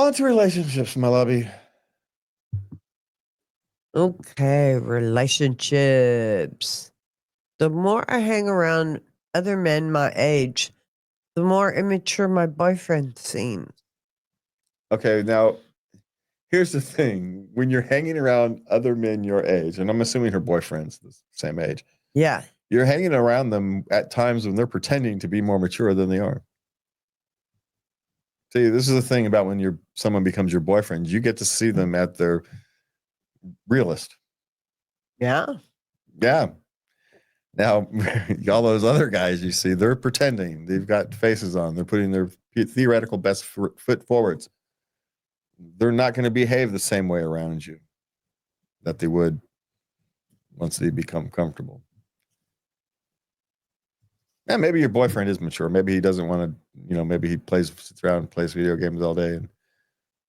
On to relationships, my lovey. Okay, relationships. The more I hang around other men my age, the more immature my boyfriend seems. Okay, now here's the thing. When you're hanging around other men your age, and I'm assuming her boyfriend's the same age, Yeah. you're hanging around them at times when they're pretending to be more mature than they are. See, this is the thing about when someone becomes your boyfriend. You get to see them at their realist. Yeah. Yeah. Now, all those other guys you see, they're pretending. They've got faces on. They're putting their theoretical best foot forwards. They're not going to behave the same way around you that they would once they become comfortable. Yeah, maybe your boyfriend is mature. Maybe he doesn't want to, maybe he sits around and plays video games all day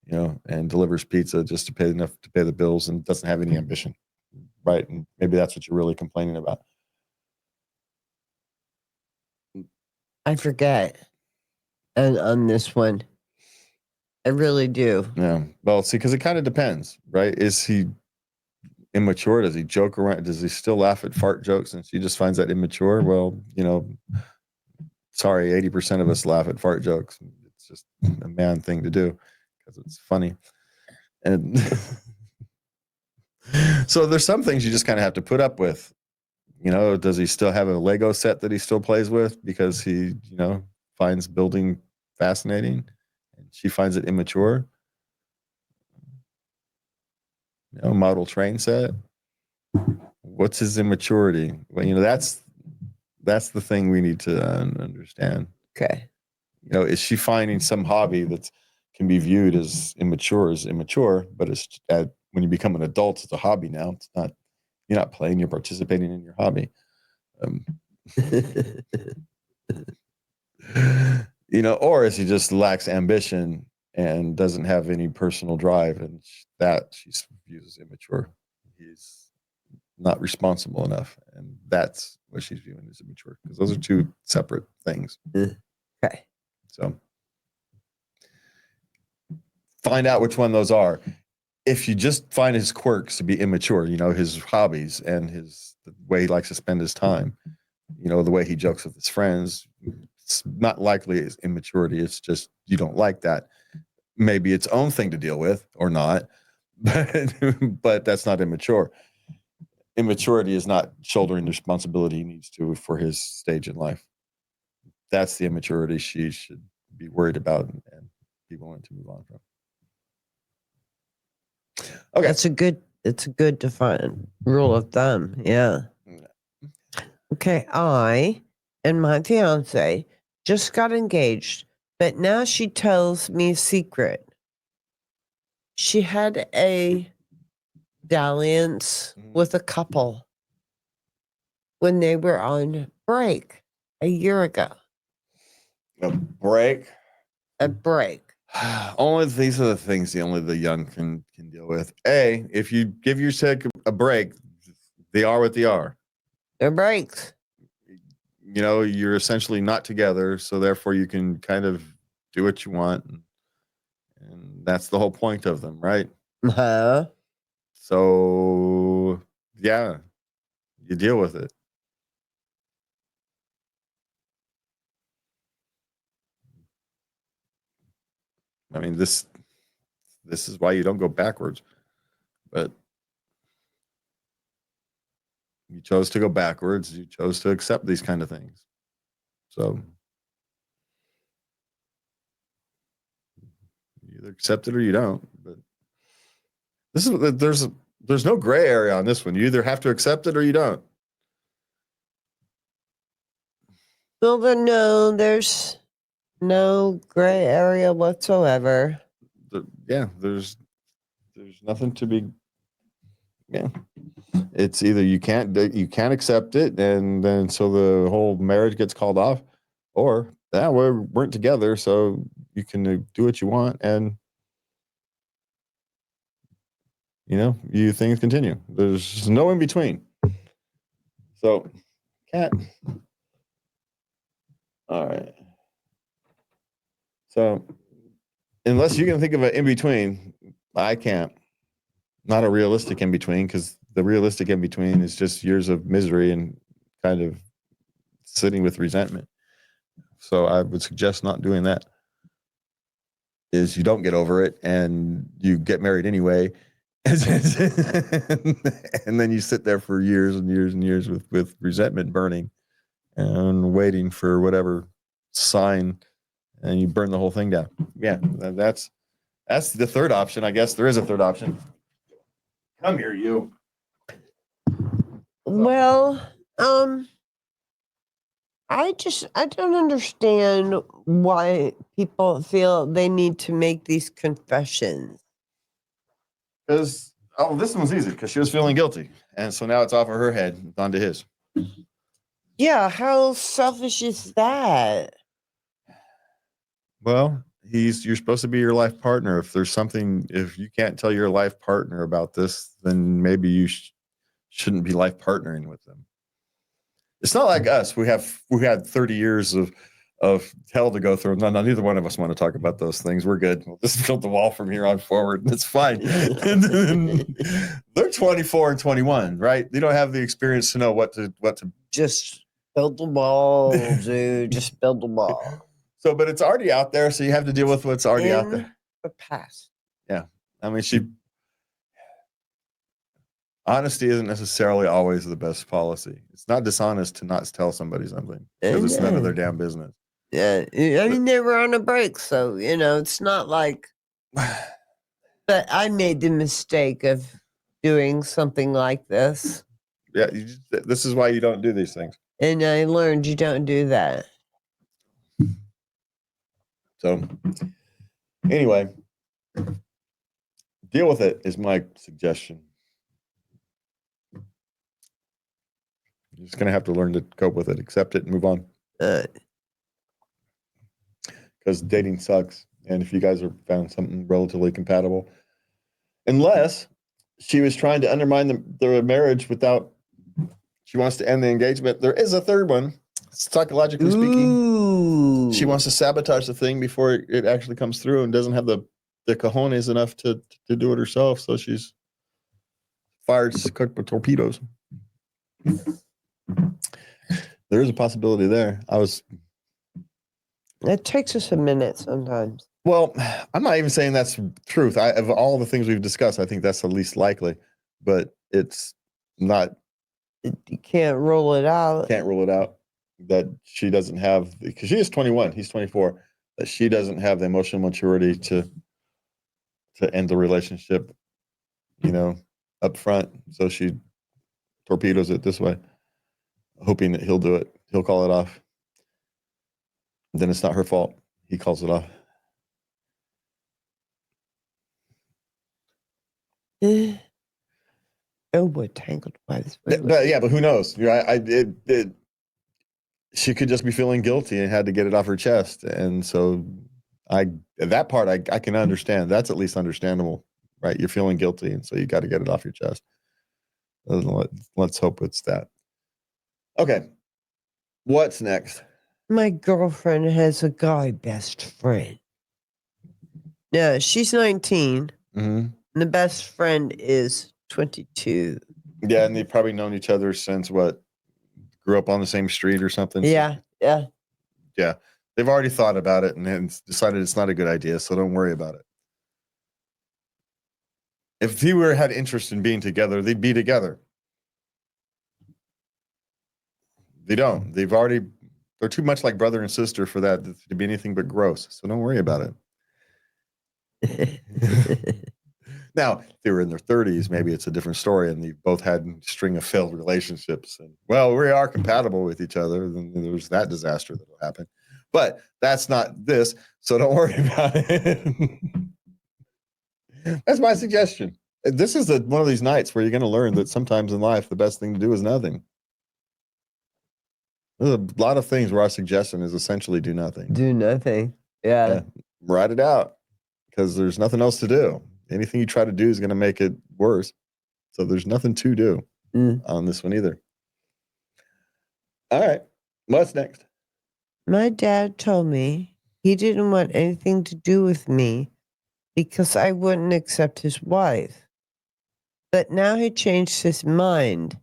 and delivers pizza just to pay enough to pay the bills and doesn't have any ambition. Right. And maybe that's what you're really complaining about. I forget. And on this one, I really do. Yeah. Well, see, because it kind of depends, right? Is he immature? Does he joke around? Does he still laugh at fart jokes and she just finds that immature? Well, sorry, 80% of us laugh at fart jokes. It's just a man thing to do because it's funny. And so there's some things you just kind of have to put up with. Does he still have a Lego set that he still plays with because he, finds building fascinating and she finds it immature? Model train set. What's his immaturity? Well, that's the thing we need to understand. Okay. Is she finding some hobby that can be viewed as immature, but it's when you become an adult, it's a hobby now. It's not, you're not playing, you're participating in your hobby. Or is he just lacks ambition and doesn't have any personal drive, and that she views as immature. He's not responsible enough, and that's what she's viewing as immature, because those are two separate things. Okay. So find out which one those are. If you just find his quirks to be immature, his hobbies and the way he likes to spend his time, the way he jokes with his friends, it's not likely it's immaturity. It's just you don't like that. Maybe its own thing to deal with or not, but that's not immature. Immaturity is not shouldering the responsibility he needs to for his stage in life. That's the immaturity she should be worried about and be willing to move on from. Okay. It's a good defined rule of thumb. Yeah. Okay. I and my fiance just got engaged, but now she tells me a secret. She had a dalliance with a couple when they were on break a year ago. A break? A break. Only these are the things only the young can deal with. If you give yourself a break, they are what they are. They're breaks. You're essentially not together, so therefore you can kind of do what you want, and that's the whole point of them, right? Huh? So yeah, you deal with it. I mean, this is why you don't go backwards, but you chose to go backwards. You chose to accept these kind of things. So you either accept it or you don't. But there's no gray area on this one. You either have to accept it or you don't. Well, then, no, there's no gray area whatsoever. There's nothing to be. Yeah, it's either you can't accept it, and then so the whole marriage gets called off, or we weren't together, so you can do what you want, and you things continue. There's no in between. So, cat. All right. So, unless you can think of an in between, I can't. Not a realistic in between, because the realistic in between is just years of misery and kind of sitting with resentment. So I would suggest not doing that. Is you don't get over it and you get married anyway. And then you sit there for years and years and years with resentment burning and waiting for whatever sign, and you burn the whole thing down. Yeah, that's the third option. I guess there is a third option. Come here, you. Well, I don't understand why people feel they need to make these confessions. Because this one's easy, because she was feeling guilty, and so now it's off of her head onto his. Yeah, how selfish is that? Well, you're supposed to be your life partner. If you can't tell your life partner about this, then maybe you shouldn't be life partnering with them. It's not like us. We had 30 years of hell to go through. No, neither one of us want to talk about those things. We're good. We'll just build the wall from here on forward. It's fine. They're 24 and 21, right? They don't have the experience to know what to Just build the wall, dude. Just build the wall. So, but it's already out there, so you have to deal with what's already out there. The past. Yeah. I mean, honesty isn't necessarily always the best policy. It's not dishonest to not tell somebody something, because it's none of their damn business. Yeah. I mean, they were on a break, so, it's not like. But I made the mistake of doing something like this. Yeah. This is why you don't do these things. And I learned you don't do that. So, anyway, deal with it is my suggestion. You're just going to have to learn to cope with it, accept it, and move on. Because dating sucks. And if you guys have found something relatively compatible, unless she was trying to undermine the marriage she wants to end the engagement. There is a third one, psychologically speaking. She wants to sabotage the thing before it actually comes through, and doesn't have the cojones enough to do it herself. So she's fired cooked with torpedoes. There is a possibility there. It takes us a minute sometimes. Well, I'm not even saying that's truth. Of all the things we've discussed, I think that's the least likely, but it's not. You can't rule it out. Can't rule it out that she doesn't have, because she is 21, he's 24, that she doesn't have the emotional maturity to end the relationship, up front. So she torpedoes it this way, hoping that he'll do it. He'll call it off. Then it's not her fault. He calls it off. Oh, we're tangled by this. But who knows? She could just be feeling guilty and had to get it off her chest. And so that part I can understand. That's at least understandable, right? You're feeling guilty, and so you got to get it off your chest. Let's hope it's that. Okay. What's next? My girlfriend has a guy best friend. Yeah, she's 19. Mm-hmm. And the best friend is 22. Yeah, and they've probably known each other since what? Grew up on the same street or something? Yeah. Yeah. They've already thought about it and decided it's not a good idea, so don't worry about it. If he had interest in being together, they'd be together. They don't. They're too much like brother and sister for that to be anything but gross, so don't worry about it. Now, if they were in their 30s, maybe it's a different story, and they both had a string of failed relationships. And, well, we are compatible with each other, then there's that disaster that will happen. But that's not this, so don't worry about it. That's my suggestion. This is one of these nights where you're going to learn that sometimes in life, the best thing to do is nothing. There's a lot of things where our suggestion is essentially do nothing. Do nothing. Yeah. Write it out, because there's nothing else to do. Anything you try to do is going to make it worse. So there's nothing to do on this one either. All right. What's next? My dad told me he didn't want anything to do with me because I wouldn't accept his wife. But now he changed his mind,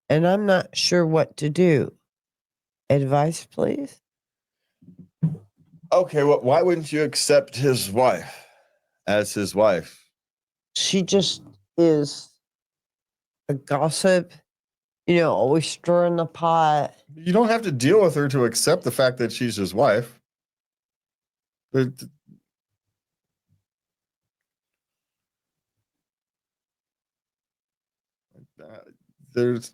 and I'm not sure what to do. Advice, please? Okay, well, why wouldn't you accept his wife as his wife? She just is a gossip, always stirring the pot. You don't have to deal with her to accept the fact that she's his wife. But, there's,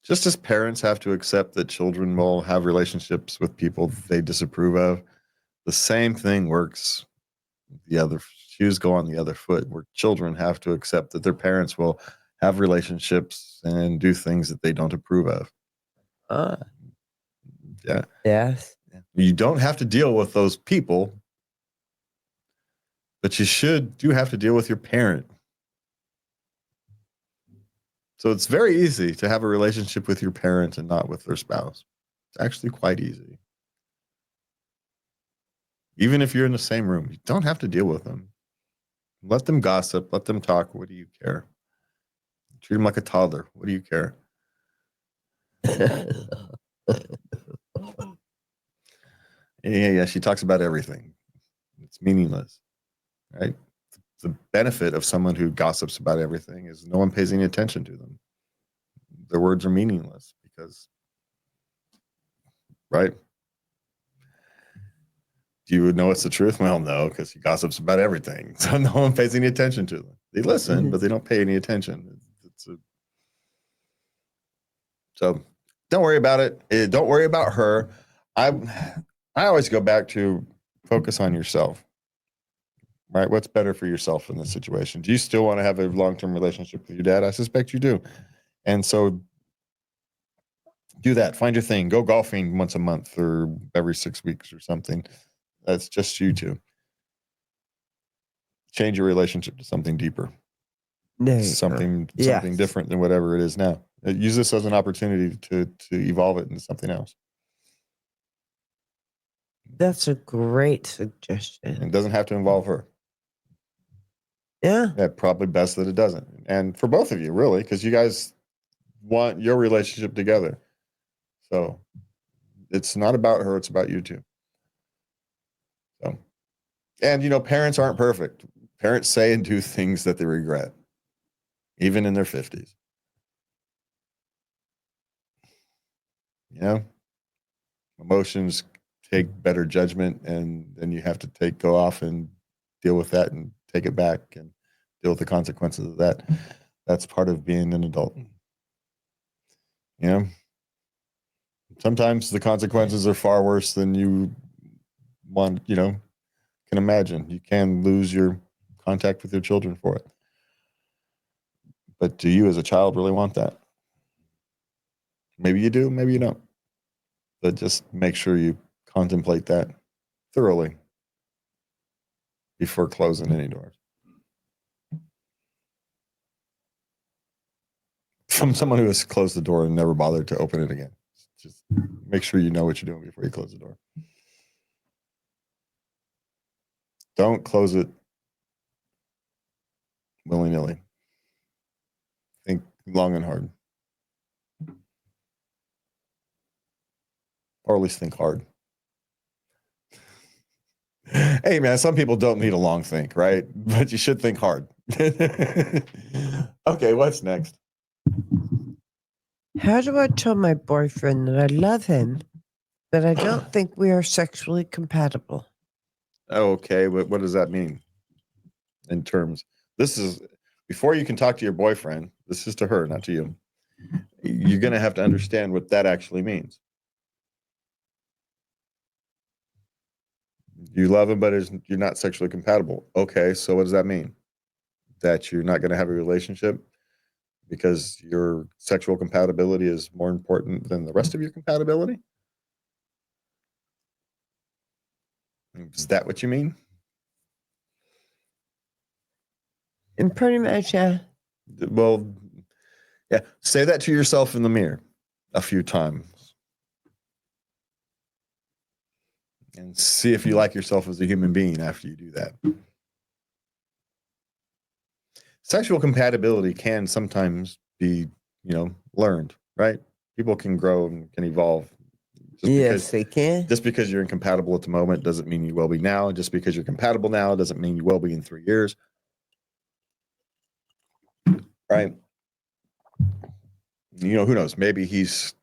just as parents have to accept that children will have relationships with people they disapprove of, the same thing works the other shoes go on the other foot, where children have to accept that their parents will have relationships and do things that they don't approve of. Ah, Yeah. yes. You don't have to deal with those people, but you do have to deal with your parent. So it's very easy to have a relationship with your parent and not with their spouse. It's actually quite easy. Even if you're in the same room, you don't have to deal with them. Let them gossip. Let them talk. What do you care? Treat them like a toddler. What do you care? Yeah, she talks about everything. It's meaningless, right? The benefit of someone who gossips about everything is no one pays any attention to them. Their words are meaningless because, right? Do you know it's the truth? Well, no, because he gossips about everything. So no one pays any attention to them. They listen, but they don't pay any attention. So don't worry about it. Don't worry about her. I always go back to focus on yourself. Right? What's better for yourself in this situation? Do you still want to have a long-term relationship with your dad? I suspect you do. And so do that. Find your thing. Go golfing once a month or every 6 weeks or something. That's just you two. Change your relationship to something deeper. Something different than whatever it is now. Use this as an opportunity to evolve it into something else. That's a great suggestion. It doesn't have to involve her. Yeah. Probably best that it doesn't. And for both of you, really, because you guys want your relationship together. So it's not about her, it's about you two. So, and parents aren't perfect. Parents say and do things that they regret, even in their 50s. Emotions take better judgment, and then you have to go off and deal with that and take it back and deal with the consequences of that. That's part of being an adult. Sometimes the consequences are far worse than you can imagine. You can lose your contact with your children for it. But do you as a child really want that? Maybe you do, maybe you don't. But just make sure you contemplate that thoroughly before closing any doors. From someone who has closed the door and never bothered to open it again. Just make sure you know what you're doing before you close the door. Don't close it willy-nilly. Think long and hard. Or at least think hard. Hey, man, some people don't need a long think, right? But you should think hard. Okay, what's next? How do I tell my boyfriend that I love him, but I don't think we are sexually compatible? Okay, what does that mean in terms? This is before you can talk to your boyfriend. This is to her, not to you. You're going to have to understand what that actually means. You love him, but you're not sexually compatible. Okay, so what does that mean? That you're not going to have a relationship because your sexual compatibility is more important than the rest of your compatibility? Is that what you mean? And pretty much, yeah. Well, yeah. Say that to yourself in the mirror a few times. and see if you like yourself as a human being after you do that. Sexual compatibility can sometimes be, learned, right? People can grow and can evolve. Yes, they can. Just because you're incompatible at the moment doesn't mean you will be now. And just because you're compatible now doesn't mean you will be in 3 years. Right? Who knows? Maybe he's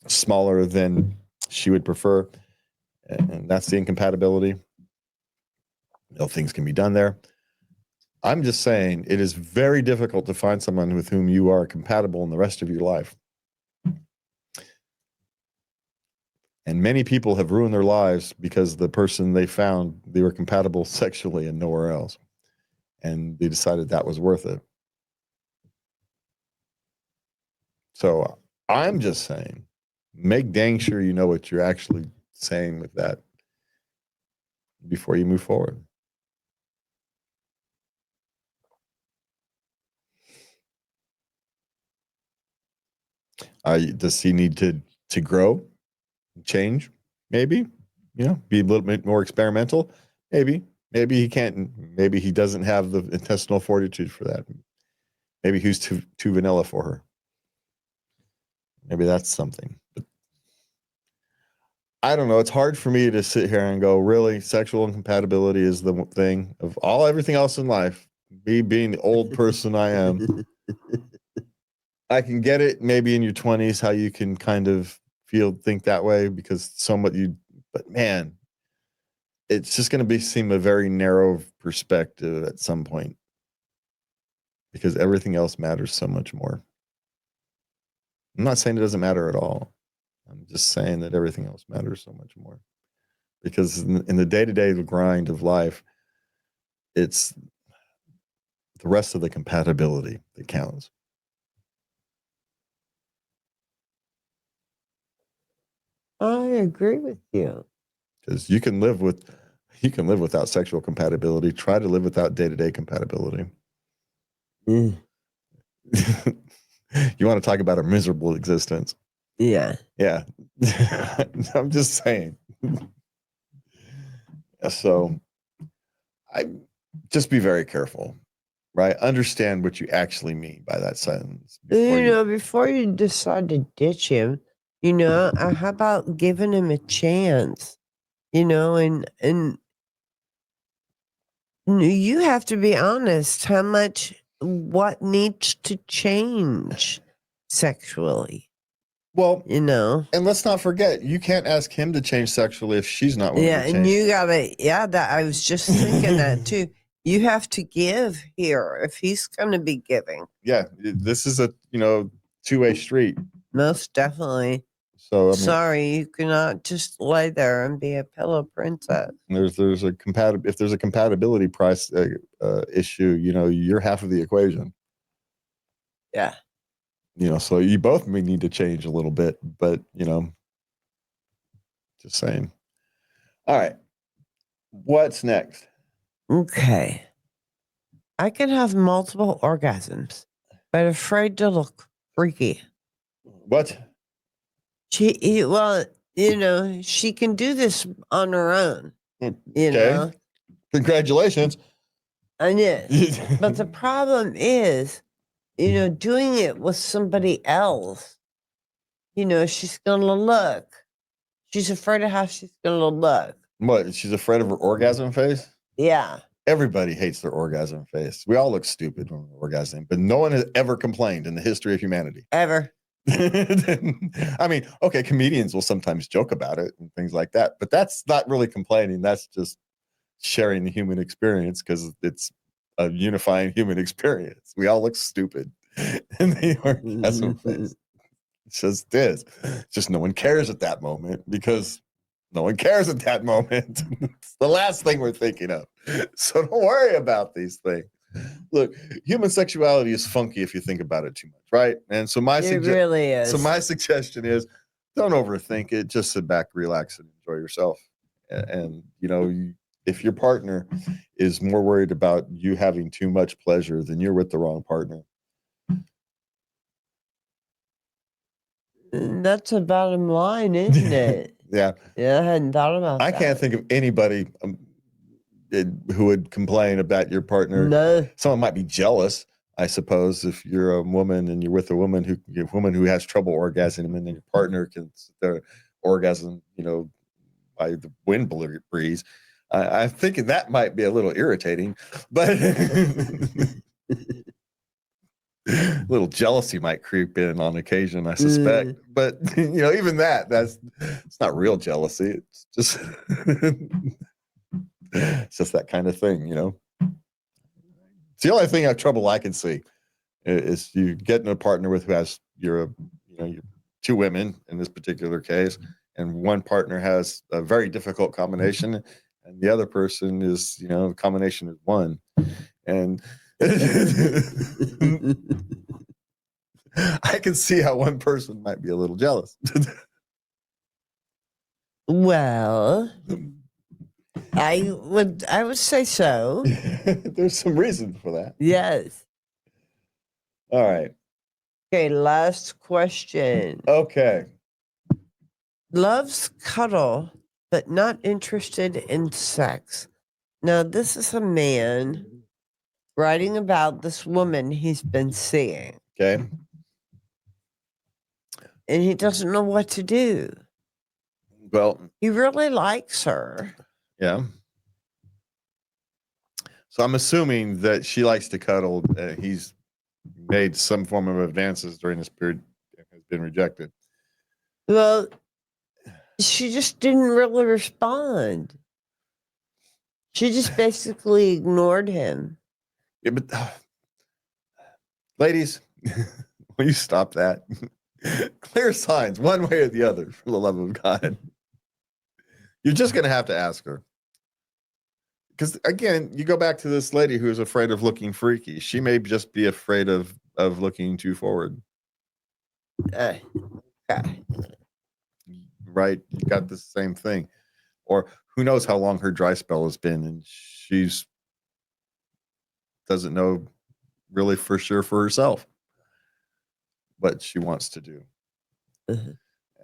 smaller than she would prefer. And that's the incompatibility. Things can be done there. I'm just saying it is very difficult to find someone with whom you are compatible in the rest of your life. And many people have ruined their lives because the person they found, they were compatible sexually and nowhere else. And they decided that was worth it. So I'm just saying, make dang sure you know what you're actually saying with that before you move forward. Does he need to grow, change? Maybe, be a little bit more experimental. Maybe he can't. Maybe he doesn't have the intestinal fortitude for that. Maybe he's too vanilla for her. Maybe that's something. But I don't know. It's hard for me to sit here and go, really, sexual incompatibility is the thing of everything else in life. Me being the old person I am, I can get it maybe in your 20s, how you can kind of think that way because but man, it's just going to seem a very narrow perspective at some point because everything else matters so much more. I'm not saying it doesn't matter at all. I'm just saying that everything else matters so much more because in the day-to-day grind of life, it's the rest of the compatibility that counts. I agree with you. Because you can live without sexual compatibility. Try to live without day-to-day compatibility. Mm. You want to talk about a miserable existence? Yeah. I'm just saying. So I just be very careful, right? Understand what you actually mean by that sentence. Before you decide to ditch him, how about giving him a chance? And you have to be honest what needs to change sexually. Well, and let's not forget, you can't ask him to change sexually if she's not willing to change. And you gotta, that I was just thinking that too. You have to give here if he's gonna be giving. Yeah, this is a two-way street. Most definitely. So sorry, you cannot just lay there and be a pillow princess. If there's a compatibility price issue, you're half of the equation. Yeah. So you both may need to change a little bit, but just saying. All right, what's next? Okay. I can have multiple orgasms, but afraid to look freaky. What? She can do this on her own. Okay. Congratulations. I know. But the problem is, doing it with somebody else, she's gonna look. She's afraid of how she's gonna look. What? She's afraid of her orgasm face? Yeah. Everybody hates their orgasm face. We all look stupid when we're orgasming, but no one has ever complained in the history of humanity. Ever. I mean, okay, comedians will sometimes joke about it and things like that, but that's not really complaining. That's just sharing the human experience because it's a unifying human experience. We all look stupid in the orgasm face. It's just is. Just no one cares at that moment because no one cares at that moment. It's the last thing we're thinking of. So don't worry about these things. Look, human sexuality is funky if you think about it too much, right? And so it really is. So my suggestion is don't overthink it. Just sit back, relax, and enjoy yourself. And if your partner is more worried about you having too much pleasure, then you're with the wrong partner. That's the bottom line, isn't it? Yeah. Yeah, I hadn't thought about I that. can't think of anybody who would complain about your partner. No. Someone might be jealous, I suppose, if you're a woman and you're with a woman who has trouble orgasming, and then your partner can orgasm, by the wind breeze. I'm thinking that might be a little irritating, but a little jealousy might creep in on occasion, I suspect. But even it's not real jealousy. It's just it's just that kind of thing, It's the only thing trouble I can see is you getting a partner with who has you're two women in this particular case, and one partner has a very difficult combination, and the other person is the combination is one, and I can see how one person might be a little jealous. Well, I would say so. There's some reason for that. Yes. All right. Okay, last question. Okay. Loves cuddle, but not interested in sex. Now, this is a man writing about this woman he's been seeing. Okay. And he doesn't know what to do. Well, he really likes her. Yeah. So I'm assuming that she likes to cuddle. He's made some form of advances during this period and has been rejected. Well, she just didn't really respond. She just basically ignored him. Yeah, but ladies, will you stop that? Clear signs, one way or the other, for the love of God. You're just going to have to ask her. Because again, you go back to this lady who is afraid of looking freaky. She may just be afraid of looking too forward. Right? You got the same thing. Or who knows how long her dry spell has been, and she's doesn't know really for sure for herself what she wants to do. Uh-huh.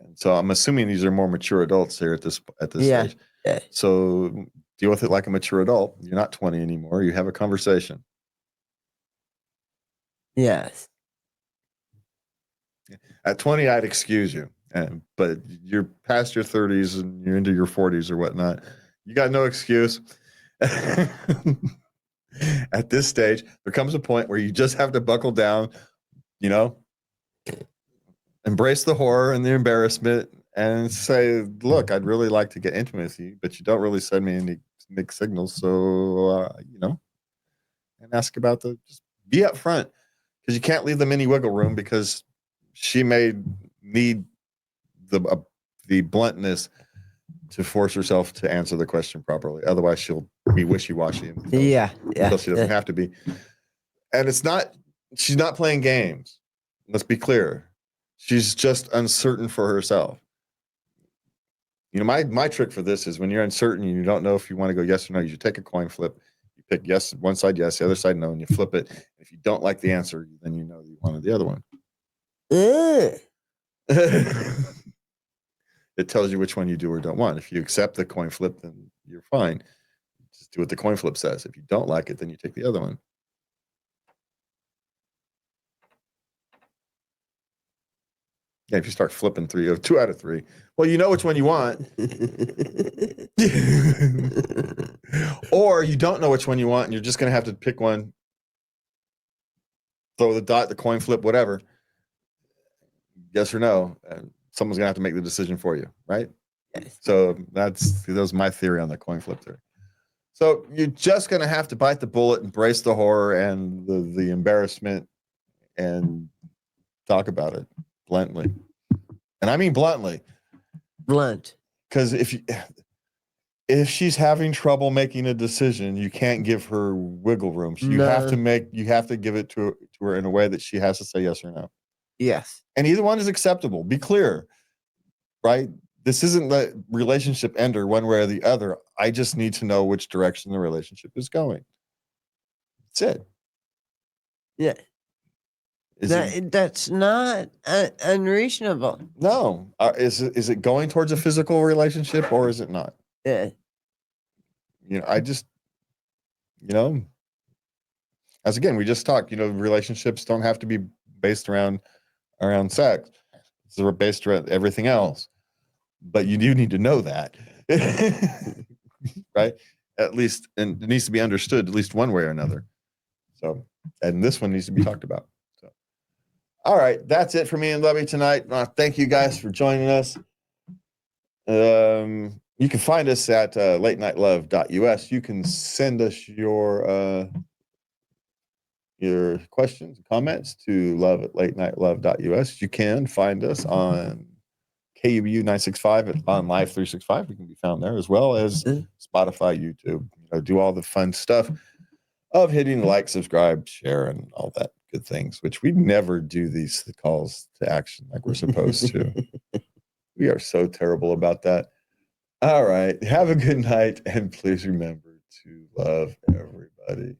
And so I'm assuming these are more mature adults here at this stage. Yeah. So deal with it like a mature adult. You're not 20 anymore. You have a conversation. Yes. At 20, I'd excuse you. But you're past your 30s and you're into your 40s or whatnot. You got no excuse. At this stage, there comes a point where you just have to buckle down, embrace the horror and the embarrassment and say, look, I'd really like to get intimate with you, but you don't really send me any mixed signals. So, and ask about just be upfront, because you can't leave them any wiggle room, because she may need the bluntness to force herself to answer the question properly. Otherwise, she'll be wishy-washy until she doesn't have to be. And she's not playing games. Let's be clear. She's just uncertain for herself. My trick for this is when you're uncertain and you don't know if you want to go yes or no, you should take a coin flip. You pick yes, one side yes, the other side no, and you flip it. If you don't like the answer, then you know you wanted the other one. It tells you which one you do or don't want. If you accept the coin flip, then you're fine. Just do what the coin flip says. If you don't like it, then you take the other one. Yeah, if you start flipping 2 out of 3, well, you know which one you want. Or you don't know which one you want, and you're just going to have to pick one, throw the dot, the coin flip, whatever. Yes or no. And someone's going to have to make the decision for you, right? Yes. So that was my theory on the coin flip theory. So you're just going to have to bite the bullet, embrace the horror and the embarrassment, and talk about it bluntly. And I mean bluntly. Blunt. Because if she's having trouble making a decision, you can't give her wiggle room. You have to give it to her in a way that she has to say yes or no. Yes. And either one is acceptable. Be clear, right? This isn't the relationship ender one way or the other. I just need to know which direction the relationship is going. That's it. Yeah. That's not unreasonable. No. Is it going towards a physical relationship or is it not? Yeah. I just, as again, we just talked, relationships don't have to be based around sex. They're based around everything else. But you do need to know that. Right? At least, and it needs to be understood at least one way or another. So, and this one needs to be talked about. So, all right, that's it for me and Lovey tonight. Thank you guys for joining us. You can find us at latenightLove.us. You can send us your questions and comments to love@latenightLove.us. You can find us on KUBU 965 on Live 365. We can be found there, as well as Spotify, YouTube. Do all the fun stuff of hitting like, subscribe, share, and all that good things, which we never do these calls to action like we're supposed to. We are so terrible about that. All right. Have a good night, and please remember to love everybody.